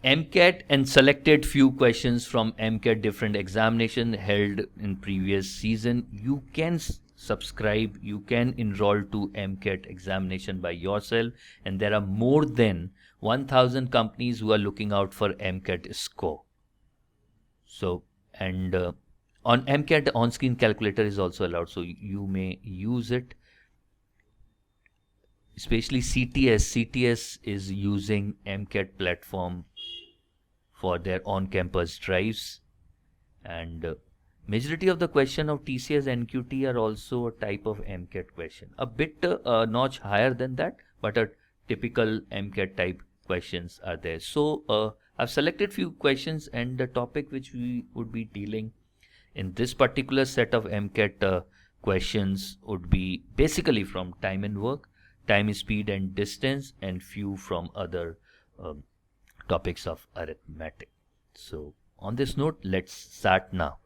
MCAT and selected few questions from MCAT different examination held in previous season. You can subscribe, you can enroll to MCAT examination by yourself, and there are more than 1000 companies who are looking out for MCAT score. So, and on MCAT on-screen calculator is also allowed, so you may use it. Especially CTS is using MCAT platform for their on-campus drives, and majority of the question of TCS NQT are also a type of MCAT question, a bit notch higher than that, but a typical MCAT type questions are there. So I've selected few questions, and the topic which we would be dealing in this particular set of MCAT questions would be basically from time and work, time, speed and distance, and few from other um, topics of arithmetic. So on this note, let's start now.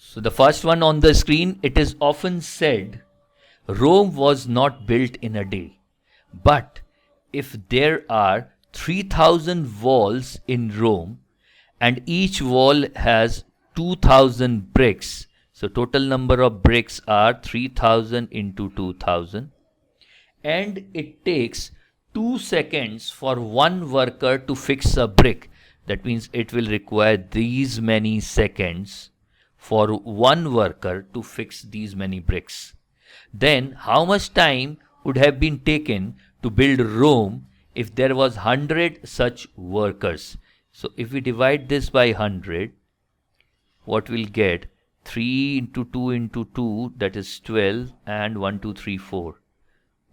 So the first one on the screen, it is often said Rome was not built in a day. But if there are 3000 walls in Rome and each wall has 2000 bricks, so total number of bricks are 3000 into 2000, and it takes 2 seconds for one worker to fix a brick. That means it will require these many seconds for one worker to fix these many bricks. Then how much time would have been taken to build Rome if there was 100 such workers? So if we divide this by 100, what we'll get? 3 into 2 into 2, that is 12, and 1, 2, 3, 4.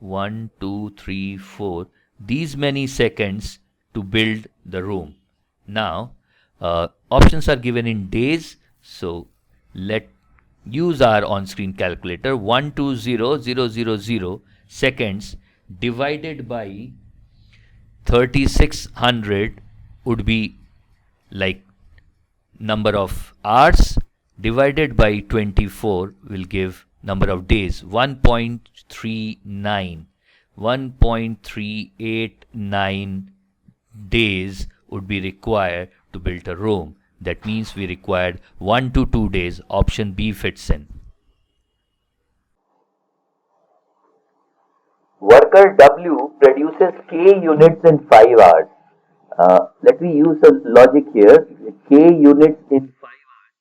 1, 2, 3, 4. These many seconds to build the Rome. Now, options are given in days, so let use our on-screen calculator. 120,000 seconds divided by 3600 would be like number of hours, divided by 24 will give number of days. 1.39, 1.389 days would be required to build a Rome. That means we required 1 to 2 days. Option B fits in. Worker W produces K units in 5 hours. Let me use a logic here. K units in 5 hours,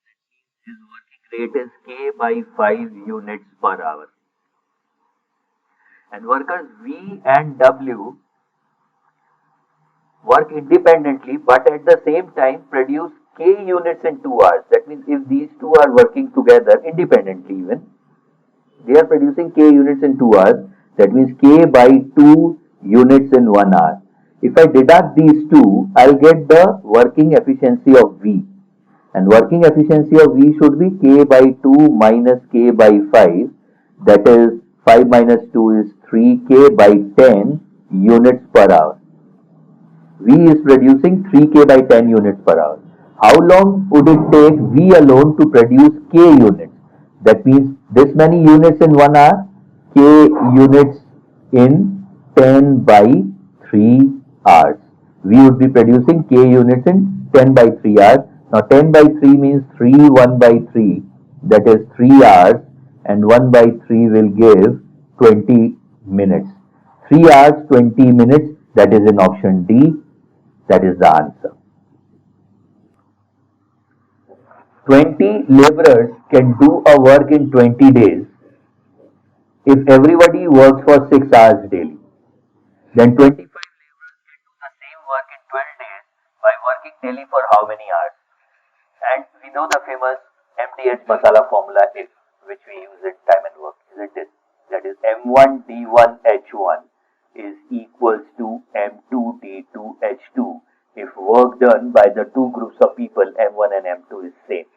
his working rate is K by 5 units per hour. And workers V and W work independently but at the same time produce K units in 2 hours. That means if these two are working together independently even, they are producing K units in 2 hours. That means K by 2 units in 1 hour. If I deduct these two, I'll get the working efficiency of V. And working efficiency of V should be K by 2 minus K by 5. That is 5 minus 2 is 3K by 10 units per hour. V is producing 3K by 10 units per hour. How long would it take V alone to produce K units? That means this many units in 1 hour, K units in 10 by 3 hours. We would be producing K units in 10 by 3 hours. Now 10 by 3 means 3 1 by 3, that is 3 hours, and 1 by 3 will give 20 minutes. 3 hours 20 minutes, that is in option D. That is the answer. 20 laborers can do a work in 20 days if everybody works for 6 hours daily. Then 25 laborers can do the same work in 12 days by working daily for how many hours? And we know the famous MDH masala formula if, which we use in time and work, isn't it? That is M1 D1 H1 is equals to M2 D2 H2 if work done by the two groups of people M1 and M2 is same.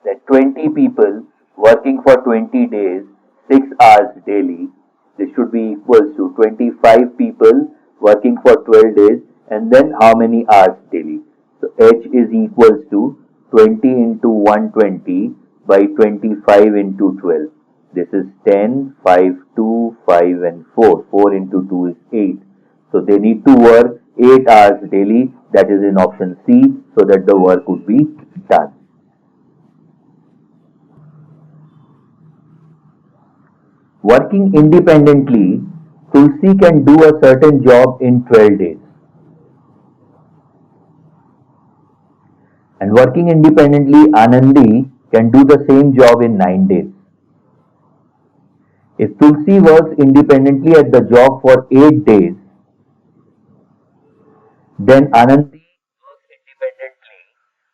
That 20 people working for 20 days, 6 hours daily, this should be equals to 25 people working for 12 days, and then how many hours daily? So H is equals to 20 into 120 by 25 into 12. This is 10, 5, 2, 5 and 4. 4 into 2 is 8. So they need to work 8 hours daily. That is in option C, so that the work would be done. Working independently, Tulsi can do a certain job in 12 days. And working independently, Anandi can do the same job in 9 days. If Tulsi works independently at the job for 8 days, then Anandi works independently.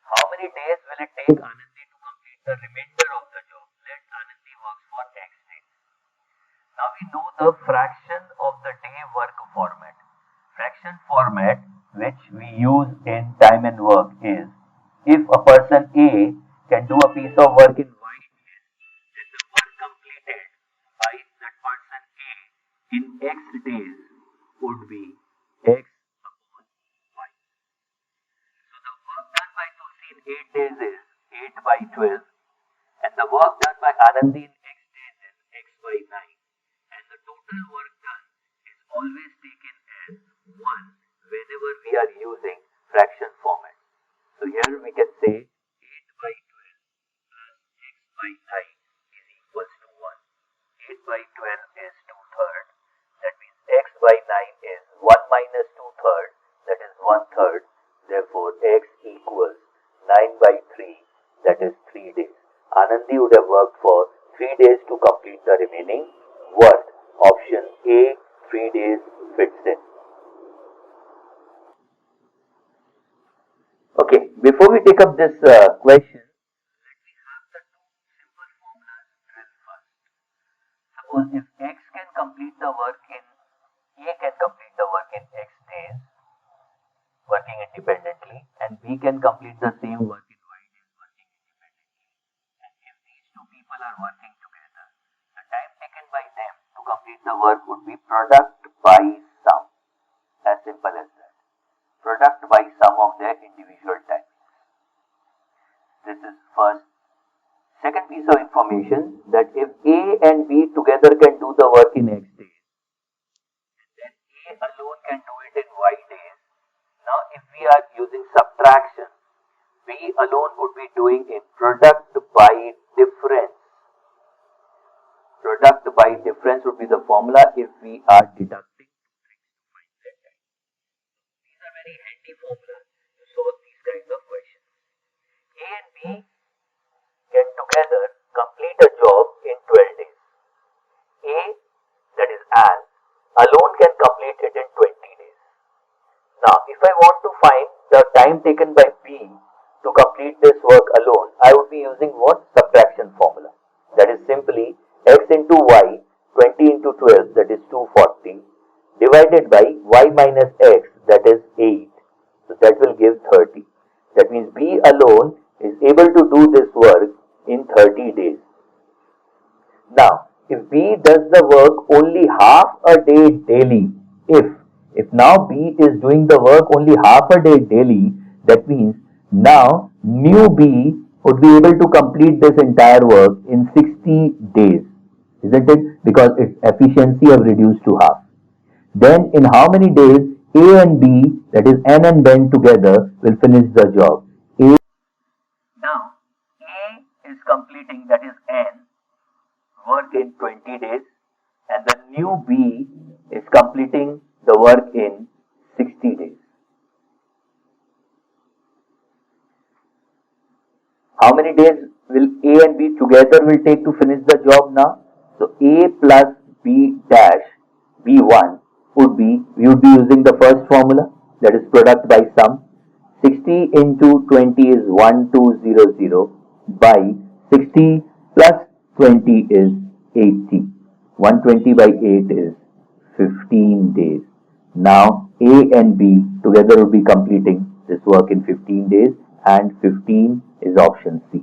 How many days will it take Anandi to complete the remainder of the job? Let Anandi work for X days. Now we know the fraction of the day work format. Fraction format which we use in time and work is, if a person A can do a piece of work in Y days, then the work completed by that person A in X days would be X upon Y. So the work done by Tulsi in 8 days is 8 by 12, and Anandi in x days is x by 9, and the total work done is always taken as 1 whenever we are using fraction format. So here we can say 8 by 12 plus x by 9 is equals to 1. 8 by 12 is 2/3. That means x by 9 is 1 minus 2/3, that is 1/3. Therefore, x equals 9 by 3, that is 3 days. Anandi would have worked for 3 days to complete the remaining work. Option A, 3 days fits in. Okay, before we take up this question, let me have the two simple formulas drilled first. Suppose if x can complete the work in, A can complete the work in x days, working independently, and B can complete the same work in y days, working independently. And if these two people are working together, the time taken by them to complete the work would be product by sum. As simple as that. Product by sum of their individual times. This is first. Second piece of information, that if A and B together can do the work in x days, then A alone can do it in y days. Now if we are using subtraction, B alone would be doing in product by difference. Product by difference would be the formula if we are deducting two things to find their time. These are very handy formulas to solve these kinds of questions. A and B can together complete a job in 12 days. A, that is Al, alone can complete it in 20 days. Now, if I want to find the time taken by B to complete this work alone, I would be using what? Subtraction formula. That is simply x into y, 20 into 12, that is 240, divided by y minus x, that is 8. So that will give 30. That means B alone is able to do this work in 30 days. Now, if B does the work only half a day daily, if now B is doing the work only half a day daily, that means now new B would be able to complete this entire work in 60 days, isn't it? Because its efficiency have reduced to half. Then in how many days A and B, that is N and Ben together, will finish the job? Now, A is completing, that is N, work in 20 days, and the new B is completing the work in 60 days. How many days will A and B together will take to finish the job now? So A plus B dash B1 would be, we would be using the first formula, that is product by sum. 60 into 20 is 1200 by 60 plus 20 is 80. 120 by 8 is 15 days. Now A and B together will be completing this work in 15 days, and 15 is option C.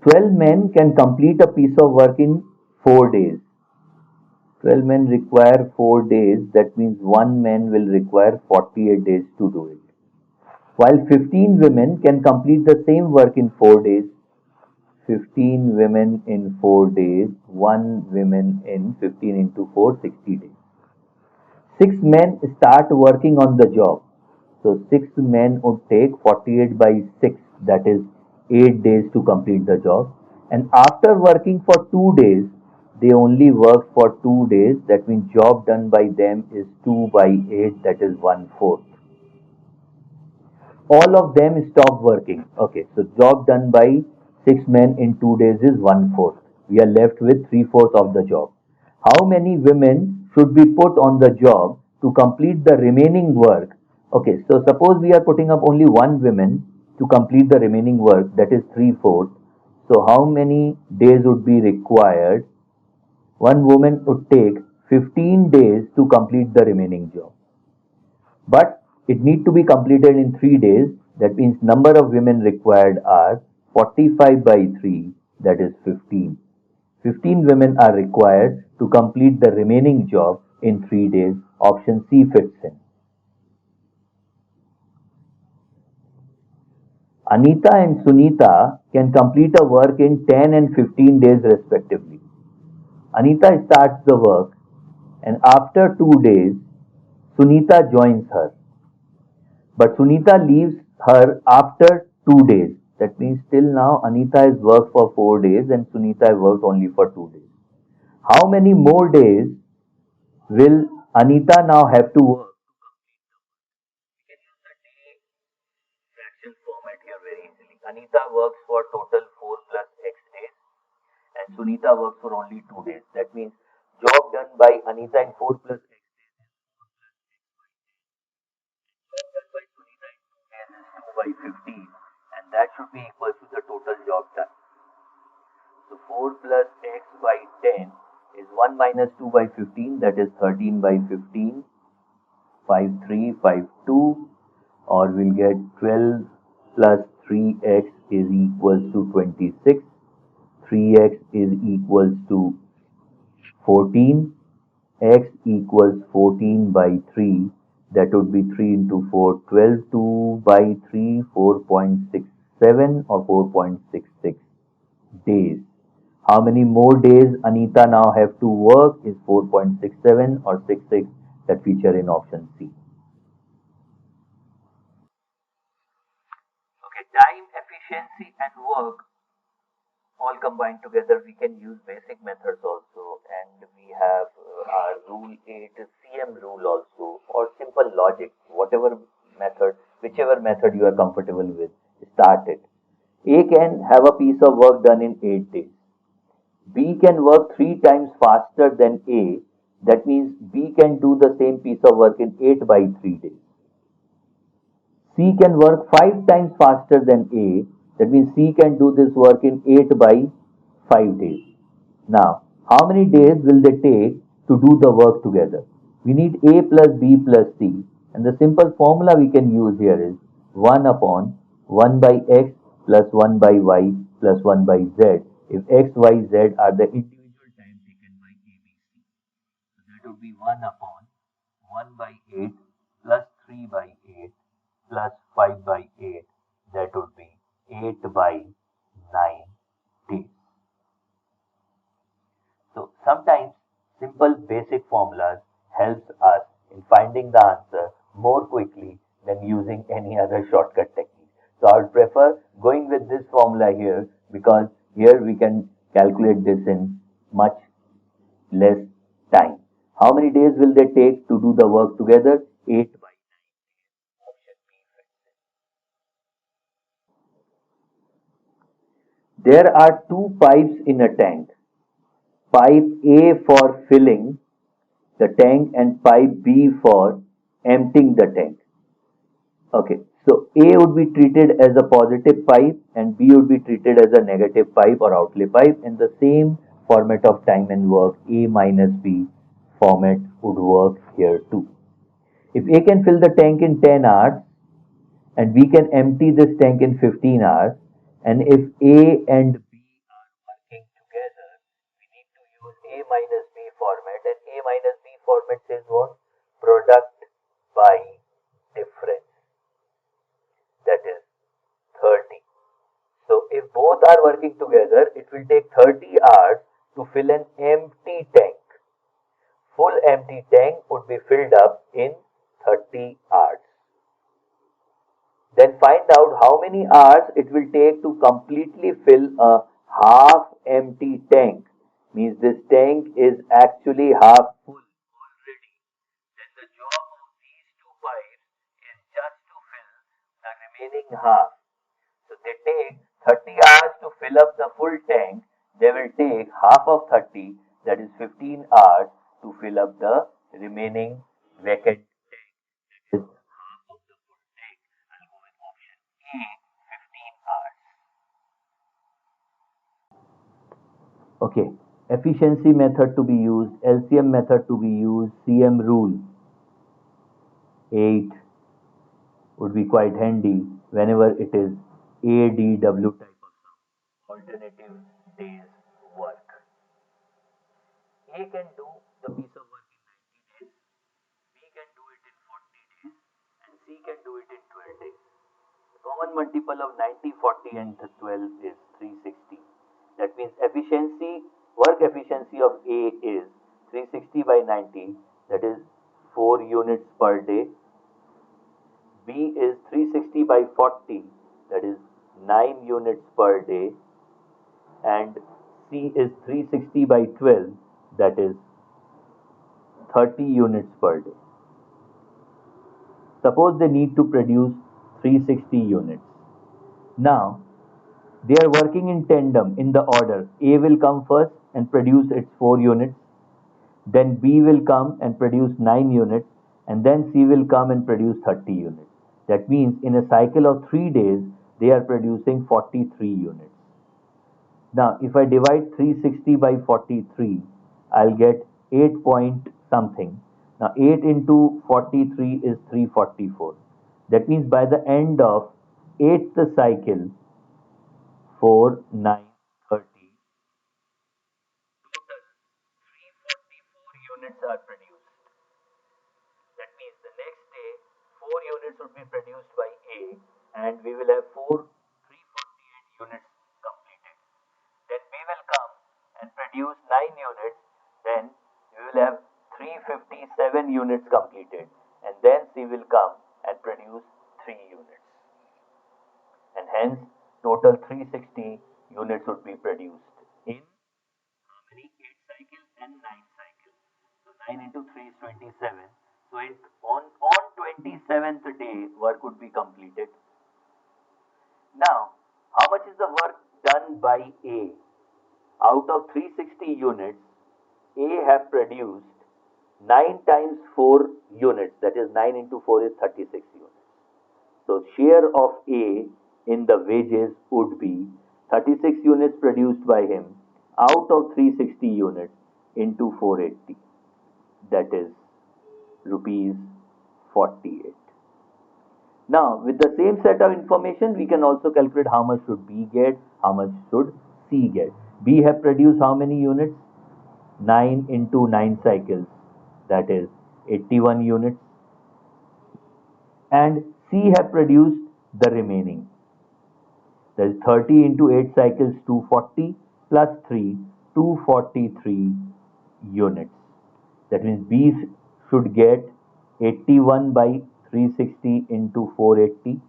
12 men can complete a piece of work in 4 days. 12 men require 4 days, that means one man will require 48 days to do it. While 15 women can complete the same work in 4 days, 15 women in 4 days, 1 woman in 15 into 4, 60 days. 6 men start working on the job. So 6 men would take 48 by 6, that is 8 days to complete the job. And after working for 2 days, they only work for 2 days. That means job done by them is 2 by 8, that is 1/4. All of them stop working. Okay, so job done by 6 men in 2 days is 1/4. We are left with 3/4 of the job. How many women should be put on the job to complete the remaining work? Okay, so suppose we are putting up only one woman to complete the remaining work, that is 3/4. So how many days would be required? One woman would take 15 days to complete the remaining job. But it need to be completed in 3 days. That means number of women required are 45 by 3, that is 15. 15 women are required to complete the remaining job in 3 days. Option C fits in. Anita and Sunita can complete a work in 10 and 15 days respectively. Anita starts the work and after 2 days, Sunita joins her. But Sunita leaves her after 2 days. That means till now Anita has worked for 4 days and Sunita has worked only for 2 days. How many more days will Anita now have to work? We can use the day fraction format here very easily. Anita works for total 4 plus x days and Sunita works for only 2 days. That means job done by Anita in 4 plus x done by Sunita in 2 days is 2 by 15 and that should be equal to the total job done. So 4 plus x by 10 is 1 minus 2 by 15, that is 13 by 15, 5 3, 5 2, or we'll get 12 plus 3x is equals to 26, 3x is equals to 14, x equals 14 by 3, that would be 3 into 4, 12, 2 by 3, 4.67 or 4.66 days. How many more days Anita now have to work is 4.67 or 66 that feature in option C. Okay, time, efficiency and work all combined together. We can use basic methods also and we have our rule 8 CM rule also or simple logic, whatever method, whichever method you are comfortable with, start it. A can have a piece of work done in 8 days. B can work 3 times faster than A. That means B can do the same piece of work in 8 by 3 days. C can work 5 times faster than A. That means C can do this work in 8 by 5 days. Now, how many days will they take to do the work together? We need A plus B plus C. And the simple formula we can use here is 1 upon 1 by X plus 1 by Y plus 1 by Z. If X, Y, Z are the individual time taken by A, B, C. So that would be 1 upon 1 by 8 plus 3 by 8 plus 5 by 8. That would be 8 by 9 days. So sometimes simple basic formulas helps us in finding the answer more quickly than using any other shortcut technique. So I would prefer going with this formula here because here we can calculate this in much less time. How many days will they take to do the work together? 8 by 9 days. Option B fits in. There are two pipes in a tank. Pipe A for filling the tank and pipe B for emptying the tank. Okay, so A would be treated as a positive pipe and B would be treated as a negative pipe or outlet pipe in the same format of time and work. A minus B format would work here too. If A can fill the tank in 10 hours and B can empty this tank in 15 hours, and if A and B format says what? Product by difference. That is 30. So if both are working together, it will take 30 hours to fill an empty tank. Full empty tank would be filled up in 30 hours. Then find out how many hours it will take to completely fill a half empty tank. Means this tank is actually half full already. Then the job of these two pipes is just to fill the remaining half. So they take 30 hours to fill up the full tank. They will take half of 30, that is 15 hours, to fill up the remaining vacant tank. That is half of the full tank. I'll go with option A, 15 hours. Okay, efficiency method to be used, LCM method to be used, CM rule 8 would be quite handy whenever it is ADW type of sum, alternative days work. A can do the piece of work in 90 days, B can do it in 40 days, and C can do it in 12 days. The common multiple of 90, 40 and 12 is 360. That means work efficiency of A is 360 by 90, that is 4 units per day. B is 360 by 40, that is 9 units per day. And C is 360 by 12, that is 30 units per day. Suppose they need to produce 360 units. Now, they are working in tandem in the order. A will come first and produce its 4 units. Then B will come and produce 9 units. And then C will come and produce 30 units. That means in a cycle of 3 days, they are producing 43 units. Now, if I divide 360 by 43, I'll get 8 point something. Now, 8 into 43 is 344. That means by the end of 8th cycle, 4, 9, 30, total 344 units are produced. That means the next day, 4 units would be produced by A, and we will have 348 units completed. Then B will come and produce 9 units, then we will have 357 units completed, and then C will come and produce 3 units. And hence, total 360 units would be produced in how many? 8 cycles and 9 cycles. So 9 into 3 is 27. So on 27th day, work would be completed. Now, how much is the work done by A? Out of 360 units, A have produced 9 times 4 units, that is 9 into 4 is 36 units. So share of A in the wages would be 36 units produced by him out of 360 units into 480, that is rupees 48. Now, with the same set of information, we can also calculate how much should B get, how much should C get. B have produced how many units? 9 into 9 cycles, that is 81 units. And C have produced the remaining. That is 30 into 8 cycles, 240 plus 3, 243 units. That means B should get 81 by 360 into 480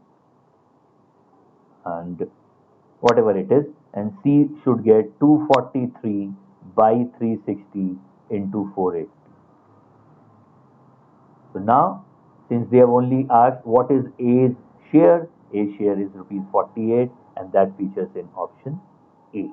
and whatever it is, and C should get 243 by 360 into 480. So now, since they have only asked what is A's share is rupees 48, and that features in option A.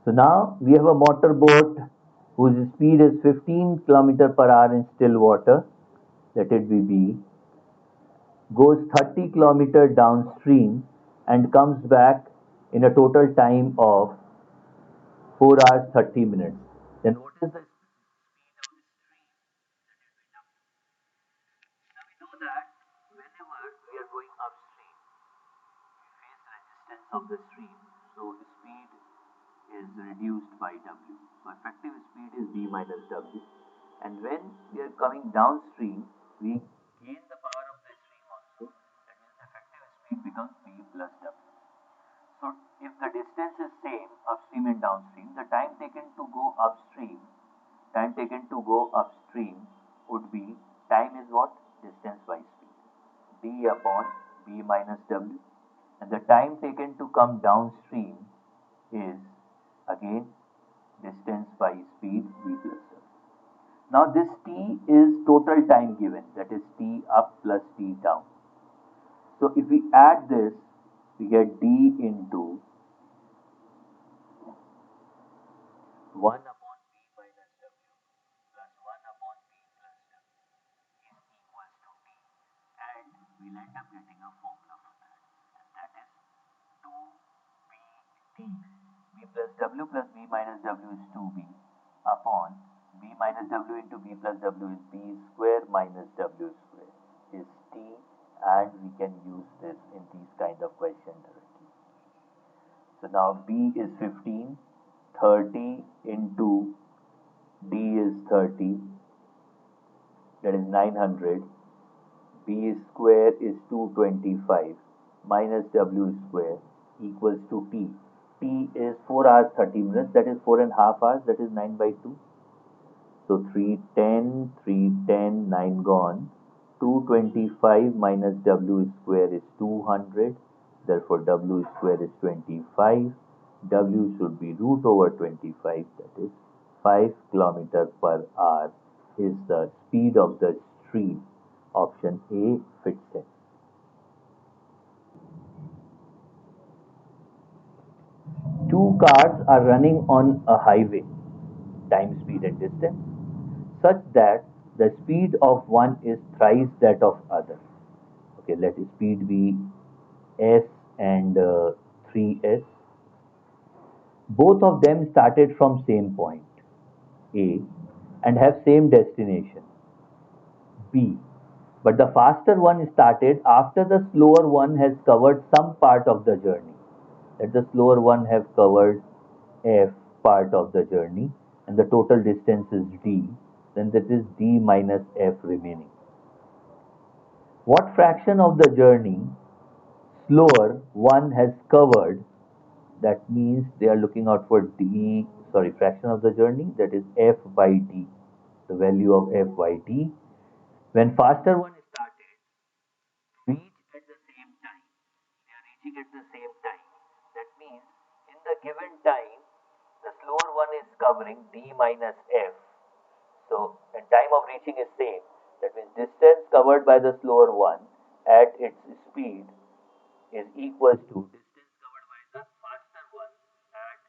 So now we have a motorboat whose speed is 15 km per hour in still water, let it be B, goes 30 km downstream and comes back in a total time of 4 hours 30 minutes. Then what is the Now we know that whenever we are going upstream, we face resistance of the stream, so speed is reduced by W. So effective speed is V minus W. And when we are coming downstream, we gain the power of the stream also. That means effective speed becomes V plus W. So if the distance is same upstream and downstream, the time taken to go upstream would be time is what? Distance by speed. D upon B minus W. And the time taken to come downstream is again distance by speed V plus W. Now this T is total time given, that is T up plus T down. So if we add this, we get D into 1 upon B minus W plus 1 upon B plus W is equals to T, and we'll end up getting a formula for that, and that is 2BT. B plus W plus B minus W is 2B upon B minus W into B plus W is B square minus W square is T, and we can use this in these kind of questions directly. So now B is 15, 30 into D is 30, that is 900. B square is 225 minus W square equals to T. T is 4 hours 30 minutes, that is 4.5 hours, that is 9 by 2. So 310, 310, 9 gone. 225 minus W square is 200. Therefore, W square is 25. W should be root over 25, that is 5 km per hour is the speed of the stream. Option A fits in. Two cars are running on a highway, time, speed and distance, such that the speed of one is thrice that of other. Okay, let speed be S and 3S. Both of them started from same point, A, and have same destination, B. But the faster one started after the slower one has covered some part of the journey. Let the slower one have covered F part of the journey and the total distance is D, then that is D minus F remaining. What fraction of the journey slower one has covered? That means they are looking out for fraction of the journey, that is F by D, the value of F by D. When faster one started, reach at the same time. They are reaching at the same time. That means in the given time, the slower one is covering D minus F. So, and time of reaching is same. That means distance covered by the slower one at its speed is equals to distance covered by the faster one at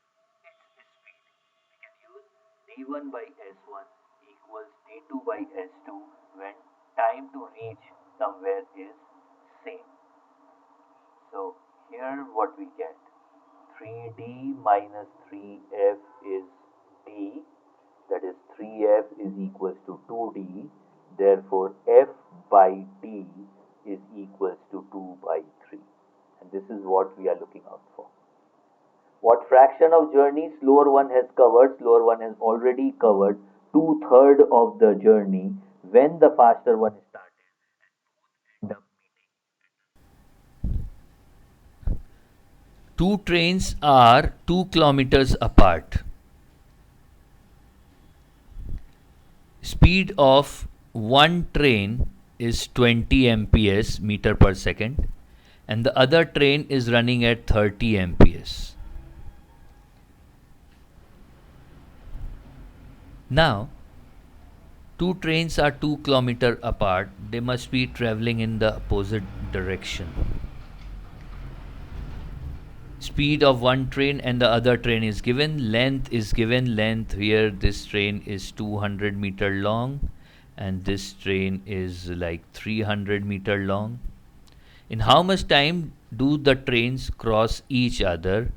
its speed. We can use D1 by S1 equals D2 by S2 when time to reach somewhere is same. So here what we get, 3D minus 3F is D, that is 3F is equals to 2D, therefore F by D is equals to 2 by 3, and this is what we are looking out for. What fraction of journey slower one has covered? Slower one has already covered 2/3 of the journey when the faster one started, and both end up meeting. Two trains are 2 kilometers apart. Speed of one train is 20 mph meter per second and the other train is running at 30 mph. Now, two trains are 2 kilometers apart. They must be traveling in the opposite direction. speed of one train and the other train is given, length is given, length here this train is 200-meter long and this train is like 300-meter long. In how much time do the trains cross each other?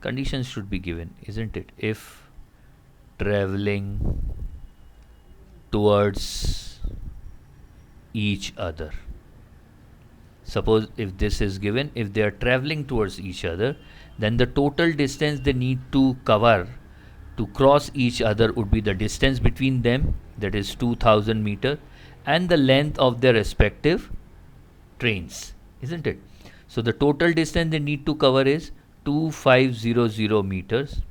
Conditions should be given, isn't it? If traveling towards each other. Suppose if this is given, if they are traveling towards each other, then the total distance they need to cover to cross each other would be the distance between them, that is 2000 meter, and the length of their respective trains, isn't it? So the total distance they need to cover is 2500 meters,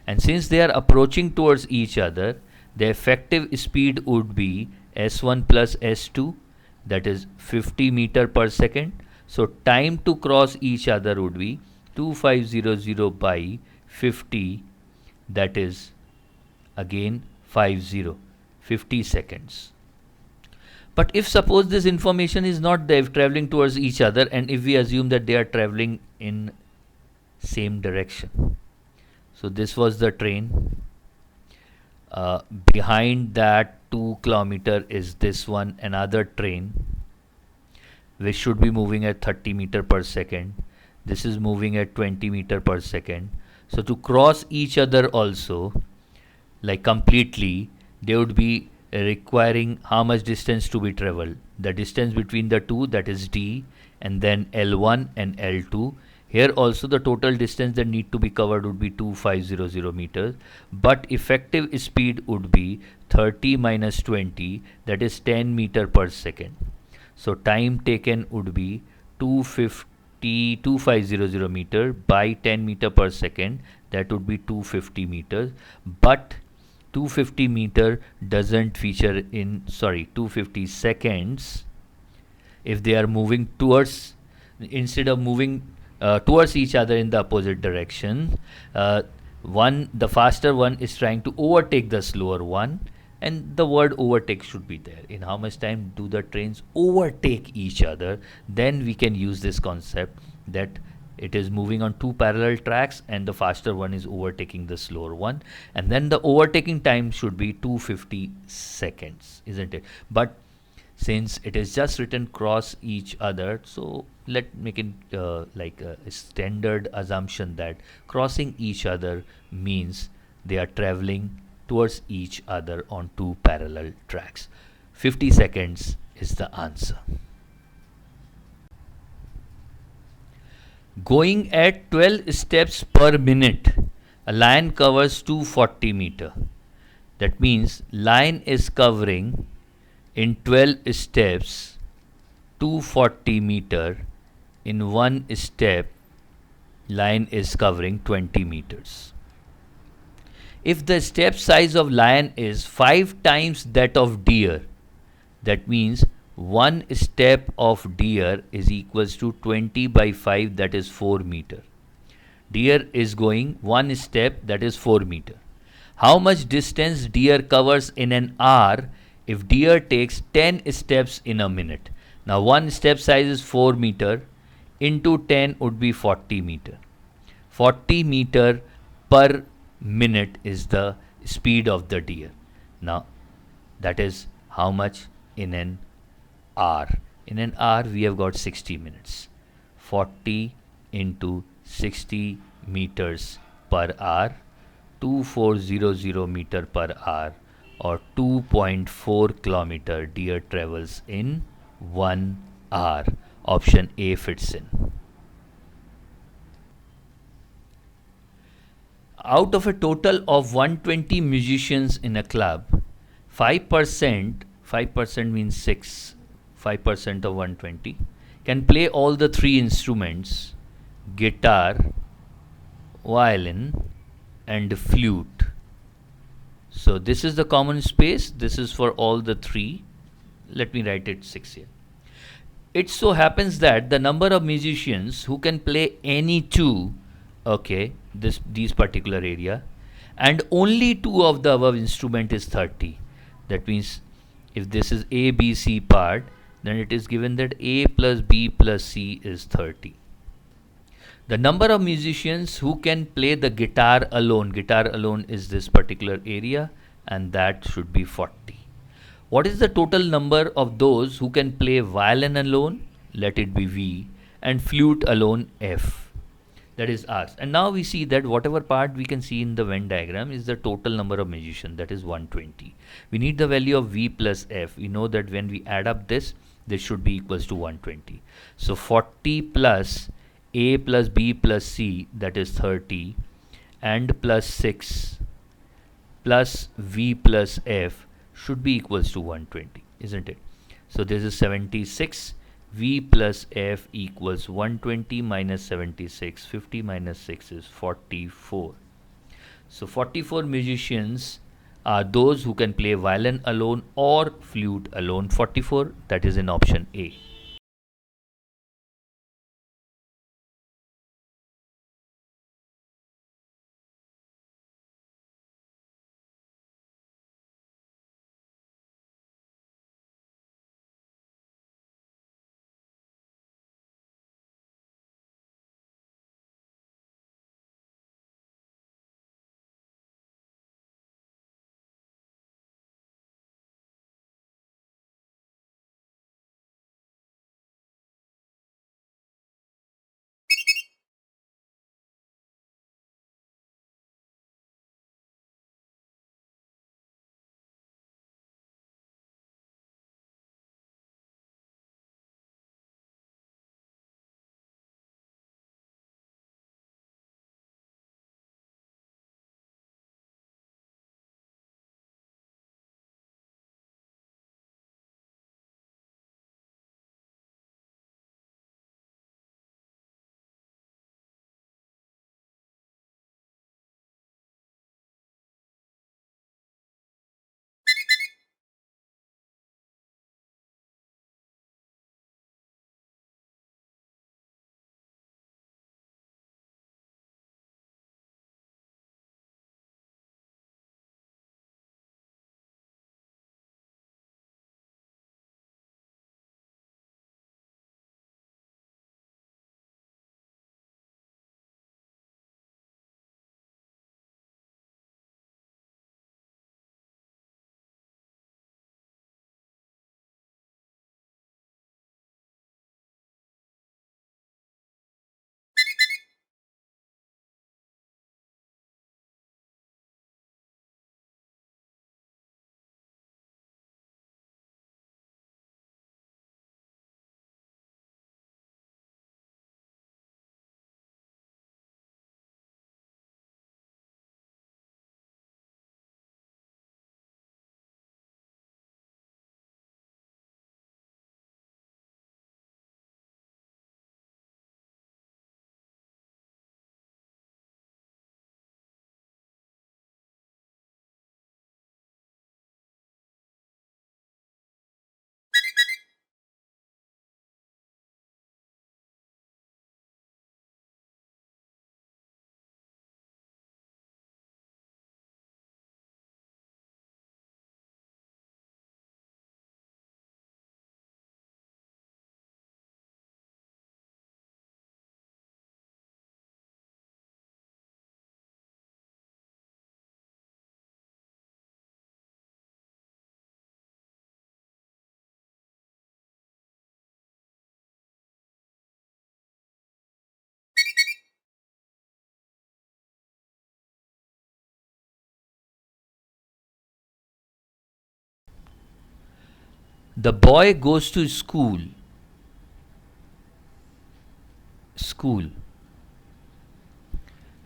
and since they are approaching towards each other, the effective speed would be s1 plus s2, that is 50 meter per second. So time to cross each other would be 2500 by 50, that is again 50 seconds. But if suppose this information is not there, if traveling towards each other, and if we assume that they are traveling in same direction, so this was the train, behind that 2 kilometer is this one, another train which should be moving at 30 meter per second. This is moving at 20 meter per second. So to cross each other also, like completely, they would be requiring how much distance to be traveled. The distance between the two, that is d, and then L1 and L2. Here also the total distance that need to be covered would be 2500 meters, but effective speed would be 30 minus 20, that is 10 meter per second. So time taken would be 2500 meter by 10 meter per second, that would be 250 meters. But 250 meter doesn't feature in, 250 seconds if they are moving towards, instead of moving towards each other in the opposite direction. The faster one is trying to overtake the slower one, and the word overtake should be there. In how much time do the trains overtake each other? Then we can use this concept that it is moving on two parallel tracks and the faster one is overtaking the slower one, and then the overtaking time should be 250 seconds, isn't it? But since it is just written cross each other, so let make it like a standard assumption that crossing each other means they are traveling towards each other on two parallel tracks. 50 seconds is the answer. Going at 12 steps per minute, a lion covers 240 meter. That means lion is covering in 12 steps 240 meter. In one step, lion is covering 20 meters. If the step size of lion is 5 times that of deer, that means one step of deer is equals to 20 by 5, that is 4 meter. Deer is going one step, that is 4 meter. How much distance deer covers in an hour if deer takes 10 steps in a minute? Now one step size is 4 meter, into 10 would be 40 meter. 40 meter per minute is the speed of the deer. Now that is how much in an hour. In an hour we have got 60 minutes. 40 into 60 meters per hour, 2400 meter per hour, or 2.4 kilometer deer travels in 1 hour. Option A fits in. Out of a total of 120 musicians in a club, 5% means 6, 5% of 120 can play all the three instruments: guitar, violin, and flute. So this is the common space. This is for all the three. Let me write it 6 here. It so happens that the number of musicians who can play any two, these particular area, and only two of the above instrument is 30. That means if this is A, B, C part, then it is given that A plus B plus C is 30. The number of musicians who can play the guitar alone is this particular area, and that should be 40. What is the total number of those who can play violin alone? Let it be V, and flute alone F. That is ours. And now we see that whatever part we can see in the Venn diagram is the total number of musicians, that is 120. We need the value of V plus F. We know that when we add up this should be equals to 120. So 40 plus A plus B plus C, that is 30, and plus 6 plus V plus F should be equals to 120, isn't it? So this is 76. V plus F equals 120 minus 76. 50 minus 6 is 44. So 44 musicians are those who can play violin alone or flute alone. 44, that is in option A. The boy goes to school,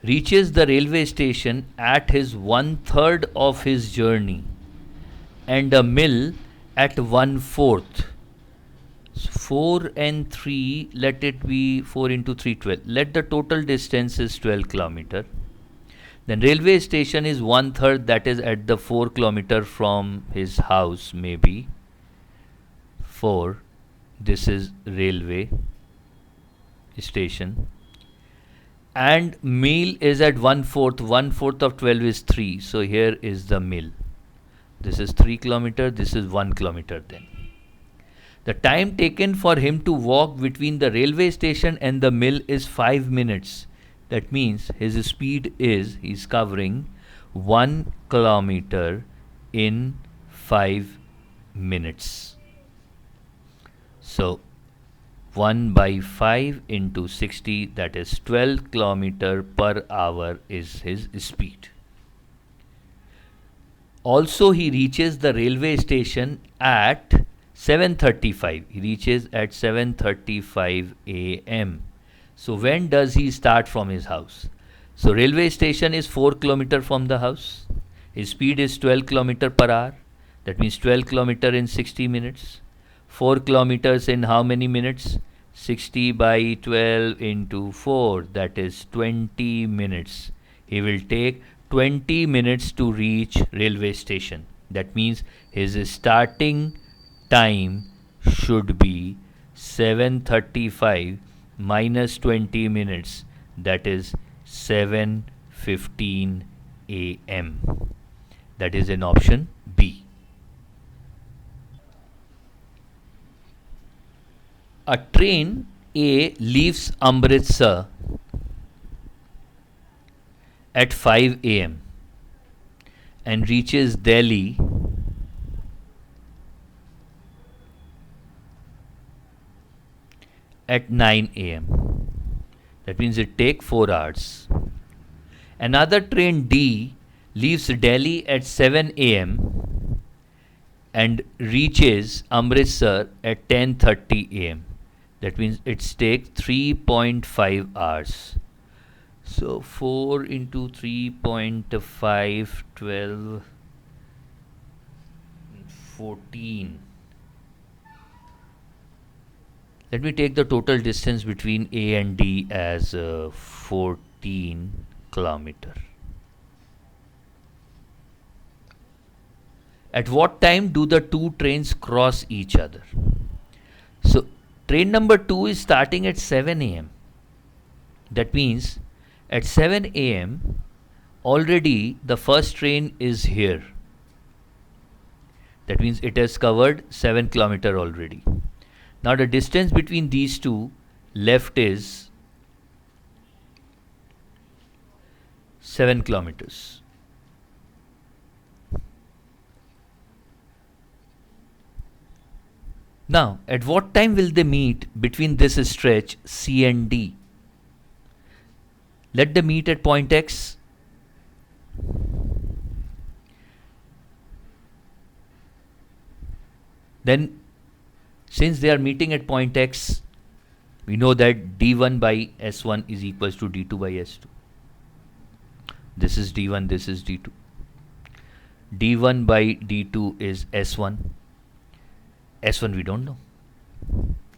reaches the railway station at his 1/3 of his journey, and a mill at 1/4. 4 and 3, let it be 4 into 3, 12. Let the total distance is 12 kilometer. Then railway station is 1/3, that is at the 4 kilometer from his house, maybe. 4, this is railway station. And mill is at 1/4. 1/4 of 12 is 3. So here is the mill. This is 3 kilometer, this is 1 kilometer then. The time taken for him to walk between the railway station and the mill is 5 minutes. That means his speed is he's covering 1 kilometer in 5 minutes. So 1 by 5 into 60, that is 12 kilometer per hour is his speed. Also, he reaches the railway station at 7:35. He reaches at 7:35 a.m. So when does he start from his house? So railway station is 4 kilometer from the house. His speed is 12 kilometer per hour. That means 12 kilometer in 60 minutes. 4 kilometers in how many minutes? 60 by 12 into 4, that is 20 minutes. He will take 20 minutes to reach railway station. That means his starting time should be 7:35 minus 20 minutes, that is 7:15 a.m. That is in option B. A train A leaves Amritsar at 5 a.m. and reaches Delhi at 9 a.m. That means it takes 4 hours. Another train D leaves Delhi at 7 a.m. and reaches Amritsar at 10:30 a.m. That means it takes 3.5 hours. So 4 into 3.5, 12, 14. Let me take the total distance between A and D as 14 kilometer. At what time do the two trains cross each other? So train number 2 is starting at 7 a.m. That means at 7 a.m. already the first train is here. That means it has covered 7 kilometer already. Now the distance between these two left is 7 kilometers. Now, at what time will they meet between this stretch C and D? Let them meet at point X. Then, since they are meeting at point X, we know that D1 by S1 is equals to D2 by S2. This is D1, this is D2. D1 by D2 is S1. S1 we don't know.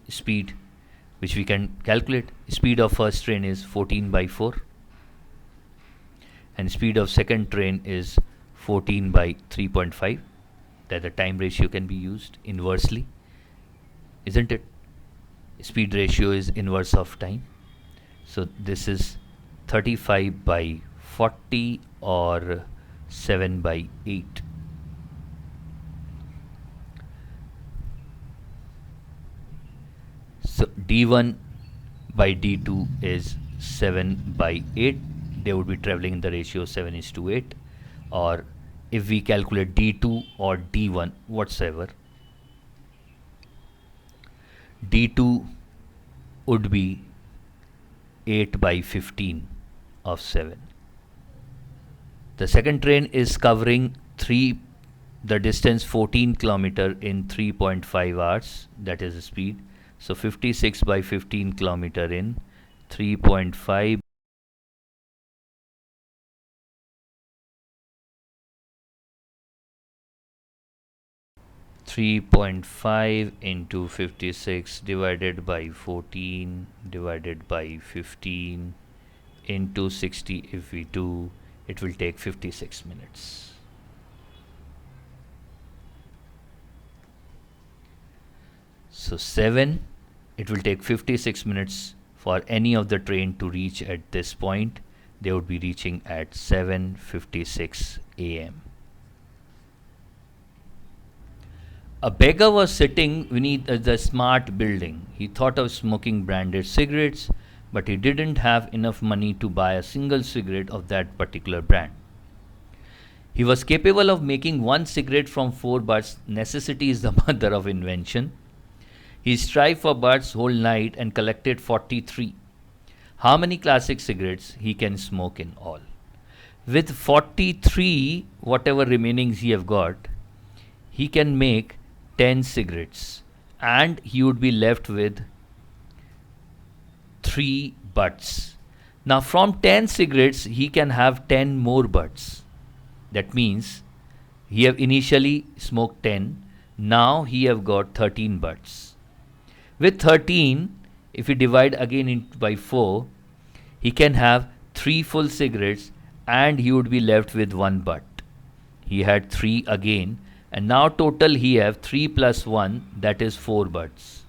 Speed, which we can calculate. Speed of first train is 14 by 4. And speed of second train is 14 by 3.5. That the time ratio can be used inversely. Isn't it? Speed ratio is inverse of time. So this is 35 by 40 or 7 by 8. So D1 by D2 is 7 by 8. They would be traveling in the ratio 7:8. Or if we calculate D2 or D1 whatsoever, D2 would be 8 by 15 of 7. The second train is covering the distance 14 kilometer in 3.5 hours. That is the speed. So 56 by 15 kilometer in 3.5. Into 56 divided by 14 divided by 15 into 60. If we do, it will take 56 minutes. So 7, it will take 56 minutes for any of the train to reach at this point. They would be reaching at 7:56 a.m. A beggar was sitting beneath the smart building. He thought of smoking branded cigarettes, but he didn't have enough money to buy a single cigarette of that particular brand. He was capable of making one cigarette from 4 butts. Necessity is the mother of invention. He strived for butts whole night and collected 43. How many classic cigarettes he can smoke in all? With 43, whatever remainings he have got, he can make 10 cigarettes and he would be left with 3 butts. Now from 10 cigarettes he can have 10 more butts. That means he have initially smoked 10, now he have got 13 butts. With 13, if we divide again by 4, he can have 3 full cigarettes and he would be left with 1 butt. He had 3 again, and now total he have 3 plus 1, that is 4 butts.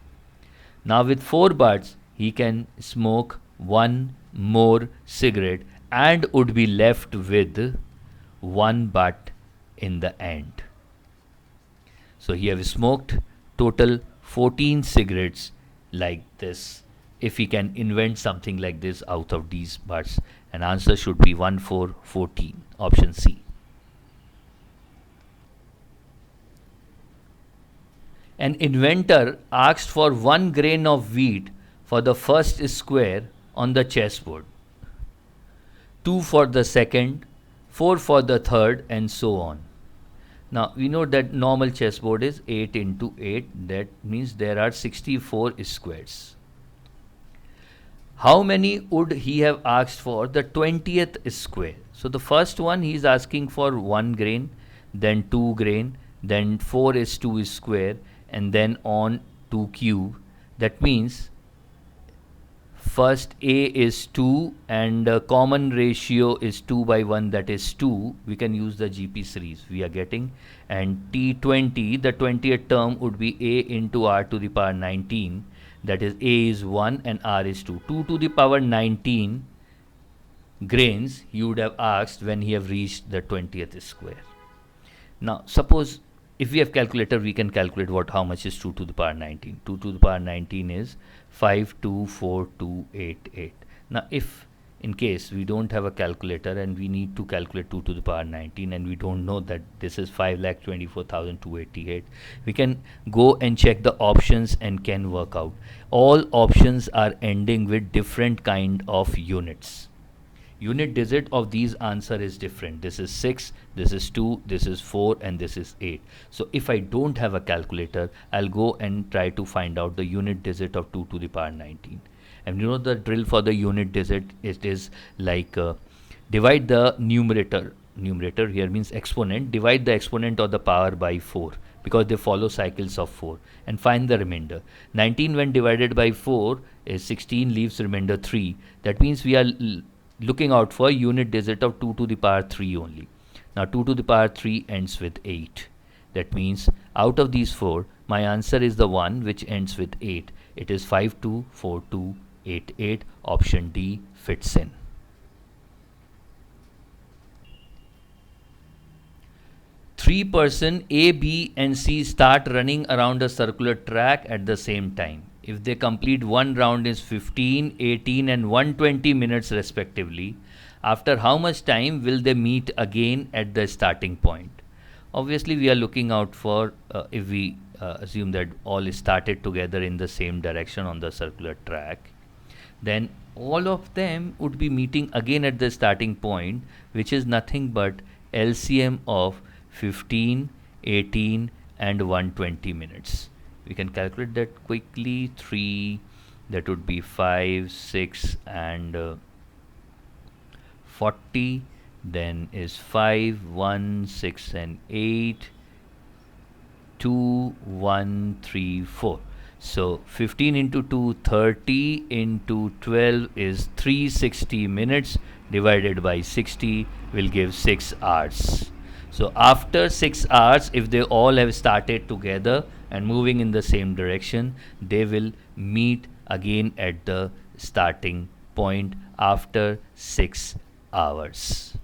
Now with 4 butts he can smoke 1 more cigarette and would be left with 1 butt in the end. So he have smoked total 14 cigarettes like this. If he can invent something like this out of these butts, an answer should be 1, 4, 14, option C. An inventor asked for 1 grain of wheat for the first square on the chessboard, 2 for the second, 4 for the third, and so on. Now we know that normal chessboard is 8 into 8, that means there are 64 squares. How many would he have asked for the 20th square? So the first one he is asking for 1 grain, then 2 grain, then 4 is 2 square, and then on 2 cube. That means first A is 2 and common ratio is 2 by 1, that is 2. We can use the GP series we are getting, and T20, the 20th term would be A into R to the power 19, that is A is 1 and R is 2. 2 to the power 19 grains he would have asked when he have reached the 20th square. Now suppose if we have calculator, we can calculate how much is 2 to the power 19. 2 to the power 19 is 524288. Now if in case we don't have a calculator and we need to calculate 2 to the power 19 and we don't know that this is 5,24,288, we can go and check the options and can work out. All options are ending with different kind of units. Unit digit of these answer is different. This is 6, this is 2, this is 4, and this is 8. So if I don't have a calculator, I'll go and try to find out the unit digit of 2 to the power 19. And you know the drill for the unit digit, it is like divide the numerator here means exponent, divide the exponent of the power by 4 because they follow cycles of 4, and find the remainder. 19 when divided by 4 is 16, leaves remainder 3. That means we are looking out for unit digit of 2 to the power 3 only. Now 2 to the power 3 ends with 8. That means out of these 4, my answer is the one which ends with 8. It is 524288. Option D fits in. Three person A, B and C start running around a circular track at the same time. If they complete one round in 15, 18 and 120 minutes respectively, after how much time will they meet again at the starting point? Obviously we are looking out for if we assume that all started together in the same direction on the circular track, then all of them would be meeting again at the starting point, which is nothing but LCM of 15, 18 and 120 minutes. We can calculate that quickly. 3, that would be 5, 6 and 40, then is 5, 1, 6 and 8, 2, 1, 3, 4. So 15 into 2, 30 into 12 is 360 minutes divided by 60 will give 6 hours. So after 6 hours, if they all have started together and moving in the same direction, they will meet again at the starting point after 6 hours.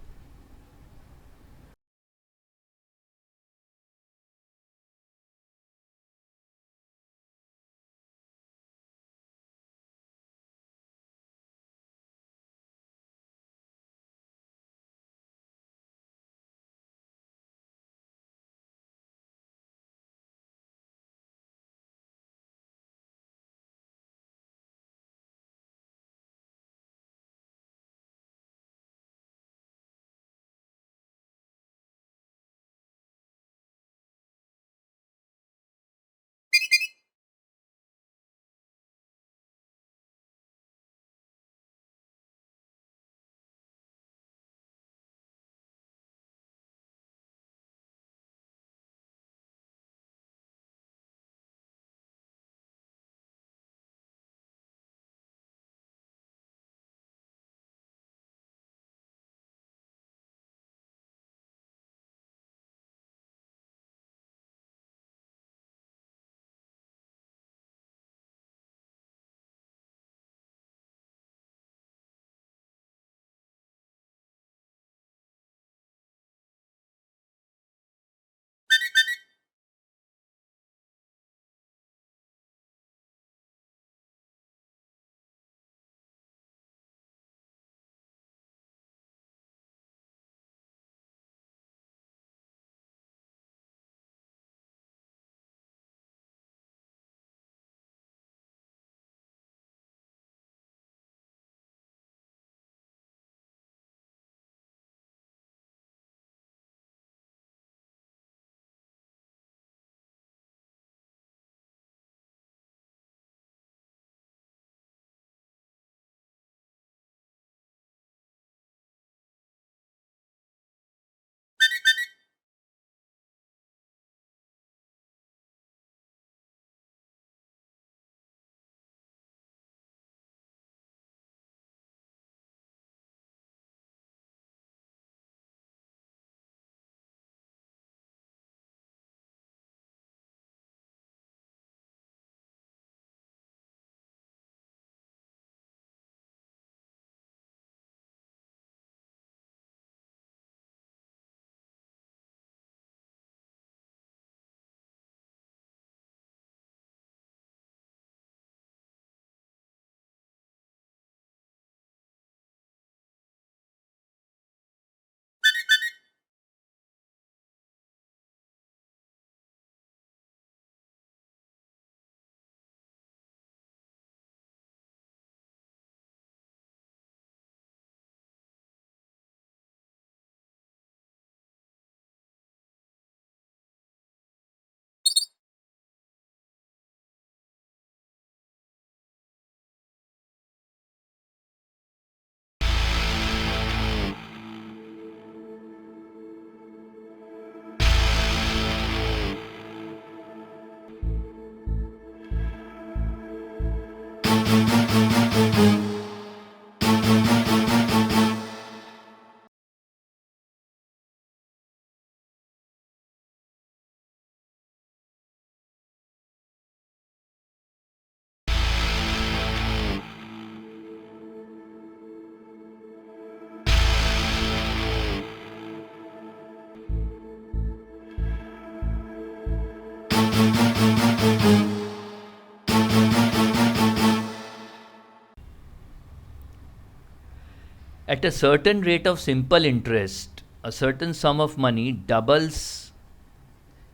At a certain rate of simple interest, a certain sum of money doubles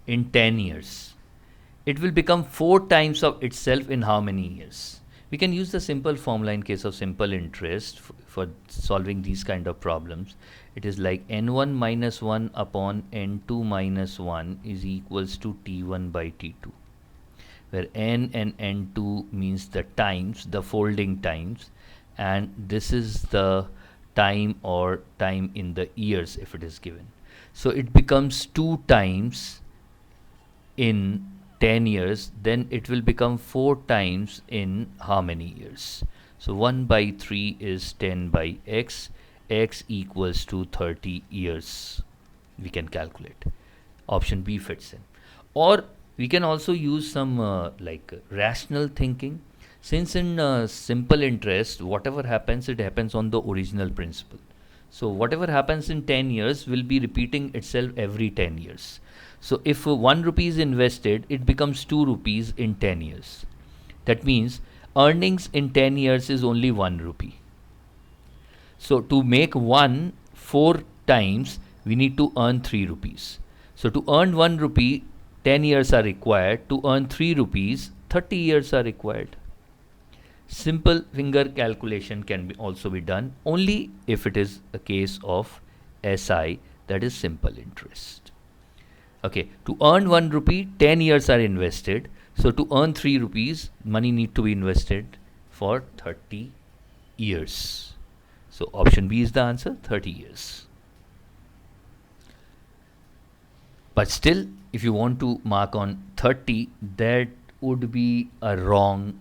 in 10 years. It will become 4 times of itself in how many years? We can use the simple formula in case of simple interest for solving these kind of problems. It is like n1 minus 1 upon n2 minus 1 is equals to t1 by t2, where n and n2 means the times, the folding times, and this is the time or time in the years if it is given. So it becomes 2 times in 10 years, then it will become 4 times in how many years? So 1 by 3 is 10 by x, x equals to 30 years. We can calculate. Option B fits in. Or we can also use some rational thinking. Since in simple interest, whatever happens, it happens on the original principle. So whatever happens in 10 years will be repeating itself every 10 years. So if 1 rupee is invested, it becomes 2 rupees in 10 years. That means earnings in 10 years is only 1 rupee. So to make 1 4 times, we need to earn 3 rupees. So to earn 1 rupee, 10 years are required. To earn 3 rupees, 30 years are required. Simple finger calculation can also be done only if it is a case of SI, that is simple interest. Okay, to earn 1 rupee, 10 years are invested. So to earn 3 rupees, money need to be invested for 30 years. So option B is the answer, 30 years. But still, if you want to mark on 30, that would be a wrong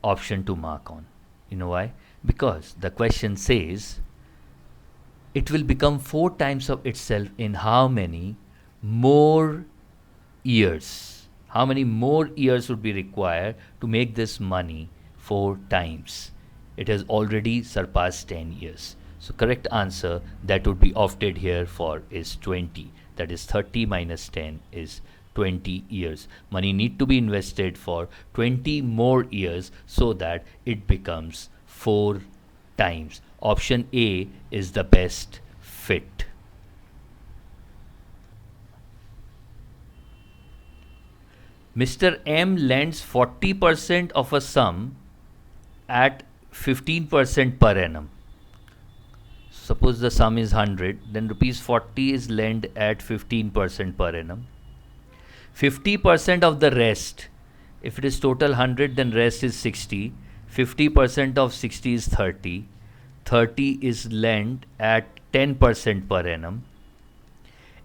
option to mark on. You know why? Because the question says it will become 4 times of itself in how many more years? How many more years would be required to make this money 4 times? It has already surpassed 10 years. So correct answer that would be opted here for is 20. That is 30 minus 10 is 20 years. Money need to be invested for 20 more years so that it becomes 4 times. Option A is the best fit. Mr. M lends 40% of a sum at 15% per annum. Suppose the sum is 100, then rupees 40 is lent at 15% per annum. 50% of the rest, if it is total 100, then rest is 60. 50% of 60 is 30. 30 is lent at 10% per annum.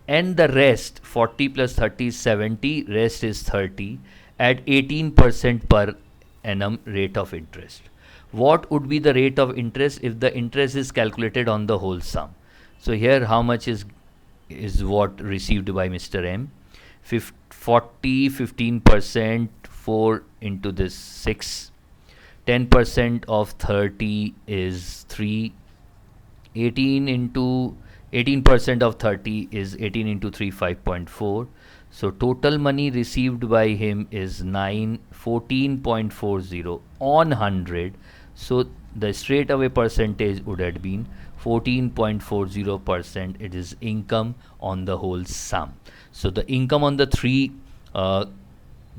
And the rest, 40 plus 30 is 70, rest is 30 at 18% per annum rate of interest. What would be the rate of interest if the interest is calculated on the whole sum? So here how much is what received by Mr. M? 40, 15%, 4 into this 6. 10% of 30 is 3. 18% of 30 is 18 into 3, 5.4. So total money received by him is 14.40 on 100. So the straight away percentage would have been 14.40%. It is income on the whole sum. So the income on the 3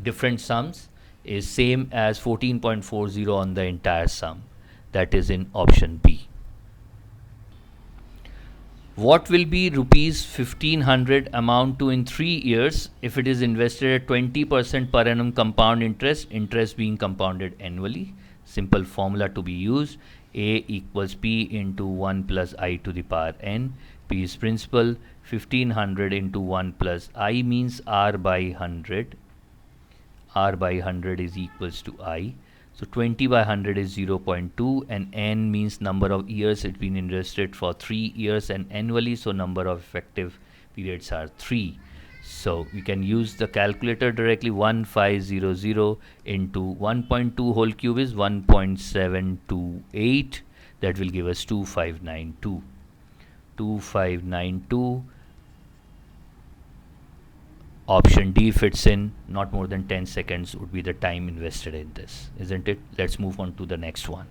different sums is same as 14.40 on the entire sum. That is in option B. What will be rupees 1500 amount to in 3 years if it is invested at 20% per annum compound interest, interest being compounded annually? Simple formula to be used. A equals P into 1 plus I to the power n. P is principal. 1500 into 1 plus I means R by 100. R by 100 is equals to I. So 20 by 100 is 0.2 and n means number of years it's been invested for 3 years and annually, so number of effective periods are 3. So we can use the calculator directly. 1500 into 1.2 whole cube is 1.728. That will give us 2592. 2592 Option D fits in. Not more than 10 seconds would be the time invested in this, isn't it? Let's move on to the next one.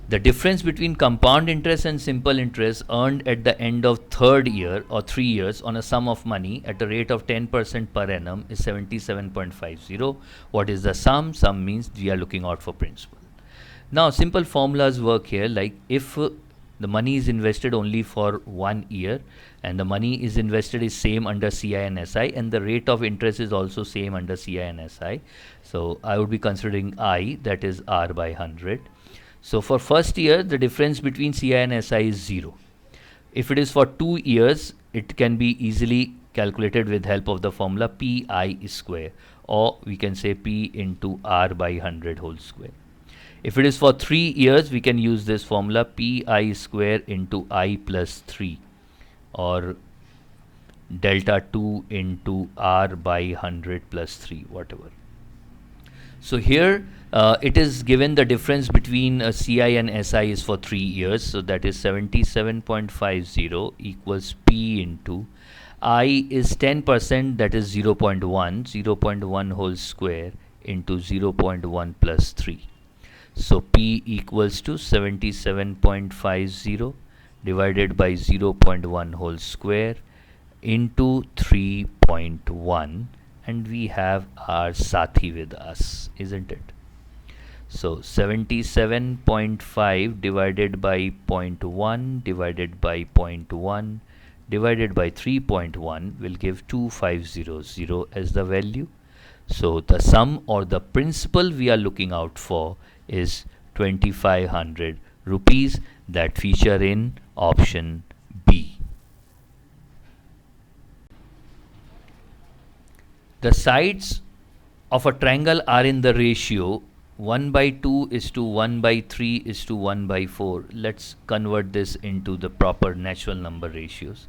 The difference between compound interest and simple interest earned at the end of third year or 3 years on a sum of money at a rate of 10% per annum is 77.50. What is the sum? Sum means we are looking out for principal. Now, simple formulas work here, like if the money is invested only for 1 year and the money is invested is same under CI and SI, and the rate of interest is also same under CI and SI. So I would be considering I, that is R by 100. So for first year, the difference between CI and SI is 0. If it is for 2 years, it can be easily calculated with help of the formula PI square, or we can say P into R by 100 whole square. If it is for 3 years, we can use this formula PI square into I plus 3, or delta 2 into R by 100 plus 3, whatever. So here it is given the difference between CI and SI is for 3 years. So that is 77.50 equals P into I is 10%, that is 0.1, 0.1 whole square into 0.1 plus 3. So P equals to 77.50 divided by 0.1 whole square into 3.1. And we have our Sathi with us, isn't it? So 77.5 divided by 0.1 divided by 0.1 divided by 3.1 will give 2500 as the value. So the sum or the principal we are looking out for is 2500 rupees that feature in option B. The sides of a triangle are in the ratio 1 by 2 is to 1 by 3 is to 1 by 4. Let's convert this into the proper natural number ratios.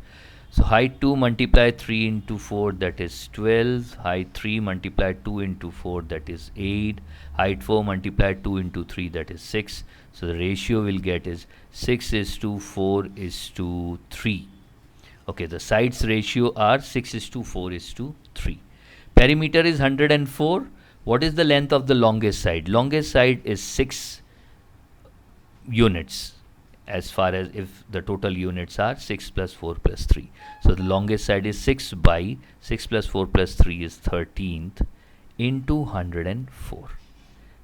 So height 2 multiply 3 into 4, that is 12. Height 3 multiply 2 into 4, that is 8. Height 4 multiply 2 into 3, that is 6. So the ratio we'll get is 6 is to 4 is to 3. Okay, the sides ratio are 6 is to 4 is to 3. Perimeter is 104. What is the length of the longest side? Longest side is 6 units, as far as if the total units are 6 plus 4 plus 3. So the longest side is 6 by 6 plus 4 plus 3 is 13th into 104.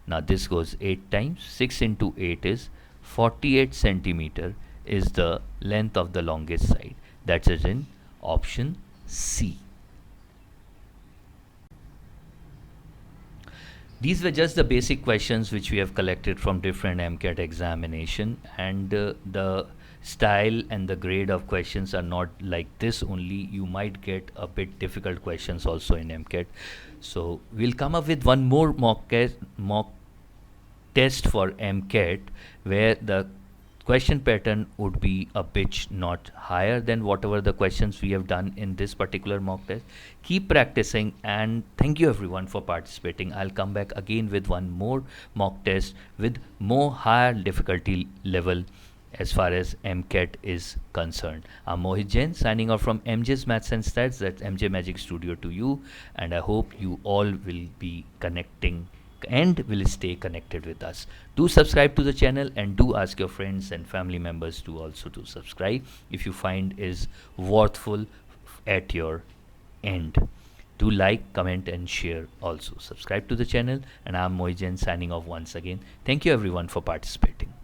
Now this goes 8 times. 6 into 8 is 48 centimeter is the length of the longest side. That is in option C. These were just the basic questions which we have collected from different MCAT examination, and the style and the grade of questions are not like this only. You might get a bit difficult questions also in MCAT. So we'll come up with one more mock test for MCAT where the question pattern would be a bit not higher than whatever the questions we have done in this particular mock test. Keep practicing, and thank you everyone for participating. I'll come back again with one more mock test with more higher difficulty level as far as MCAT is concerned. I'm Mohit Jain signing off from MJ's Maths and Stats, that's MJ Magic Studio to you, and I hope you all will be connecting and will stay connected with us. Do subscribe to the channel and do ask your friends and family members to also to subscribe if you find is worthful at your end. Do like, comment and share also. Subscribe to the channel, and I'm Mohit Jain signing off once again. Thank you everyone for participating.